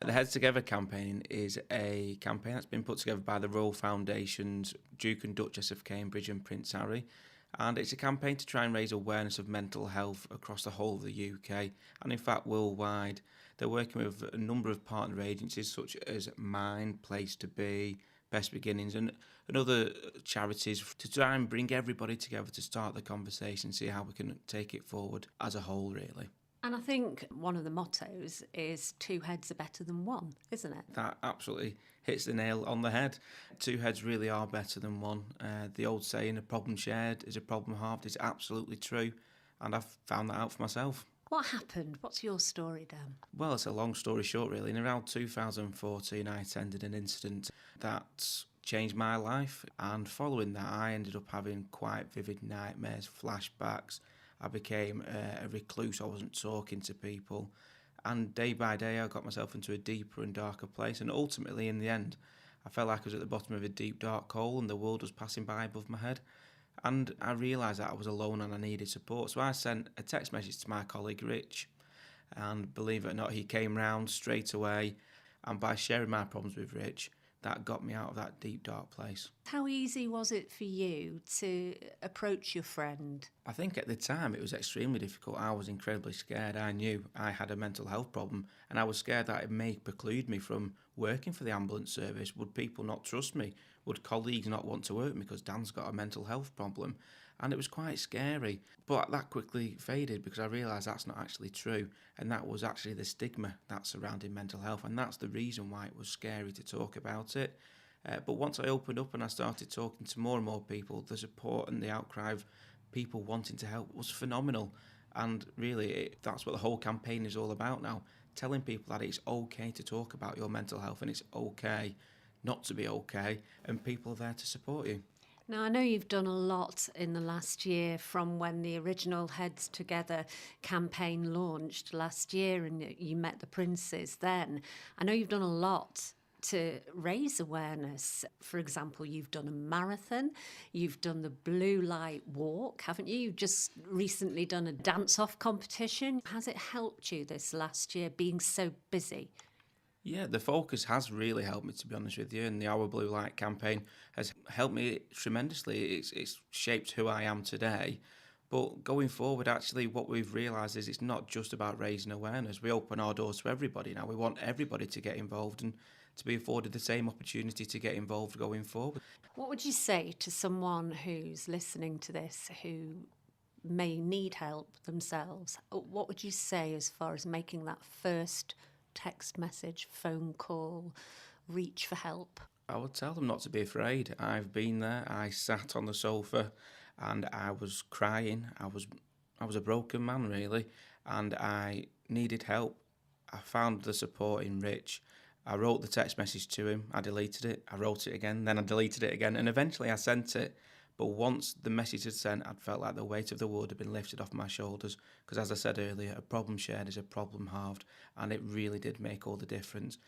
The Heads Together campaign is a campaign that's been put together by the Royal Foundations, Duke and Duchess of Cambridge and Prince Harry. And it's a campaign to try and raise awareness of mental health across the whole of the UK and in fact worldwide. They're working with a number of partner agencies such as Mind, Place to Be, Best Beginnings and other charities to try and bring everybody together to start the conversation, see how we can take it forward as a whole really. And I think one of the mottos is two heads are better than one, isn't it? That absolutely hits the nail on the head. Two heads really are better than one. The old saying, a problem shared is a problem halved, is absolutely true. And I've found that out for myself. What happened? What's your story, Dan? Well, it's a long story short, really. In around 2014, I attended an incident that changed my life. And following that, I ended up having quite vivid nightmares, flashbacks. I became a recluse. I wasn't talking to people. And day by day, I got myself into a deeper and darker place. And ultimately, in the end, I felt like I was at the bottom of a deep, dark hole and the world was passing by above my head. And I realised that I was alone and I needed support. So I sent a text message to my colleague, Rich. And believe it or not, he came round straight away. And by sharing my problems with Rich, that got me out of that deep, dark place. How easy was it for you to approach your friend? I think at the time it was extremely difficult. I was incredibly scared. I knew I had a mental health problem and I was scared that it may preclude me from working for the ambulance service. Would people not trust me? Would colleagues not want to work with me because Dan's got a mental health problem? And it was quite scary. But that quickly faded because I realised that's not actually true. And that was actually the stigma that's surrounding mental health. And that's the reason why it was scary to talk about it. But once I opened up and I started talking to more and more people, the support and the outcry of people wanting to help was phenomenal. And really, that's what the whole campaign is all about now. Telling people that it's okay to talk about your mental health and it's okay not to be okay. And people are there to support you. Now, I know you've done a lot in the last year from when the original Heads Together campaign launched last year and you met the Princes then. I know you've done a lot to raise awareness. For example, you've done a marathon, you've done the blue light walk, haven't you? You've just recently done a dance-off competition. Has it helped you this last year being so busy? Yeah, the focus has really helped me, to be honest with you, and the Our Blue Light campaign has helped me tremendously. It's shaped who I am today. But going forward, actually, what we've realised is it's not just about raising awareness. We open our doors to everybody now. We want everybody to get involved and to be afforded the same opportunity to get involved going forward. What would you say to someone who's listening to this who may need help themselves? What would you say as far as making that first text message, phone call, reach for help? I would tell them not to be afraid. I've been there. I sat on the sofa and I was crying. I was a broken man, really, and I needed help. I found the support in Rich. I wrote the text message to him. I deleted it. I wrote it again. Then I deleted it again. And eventually I sent it. But once the message had sent, I'd felt like the weight of the world had been lifted off my shoulders. Because as I said earlier, a problem shared is a problem halved. And it really did make all the difference.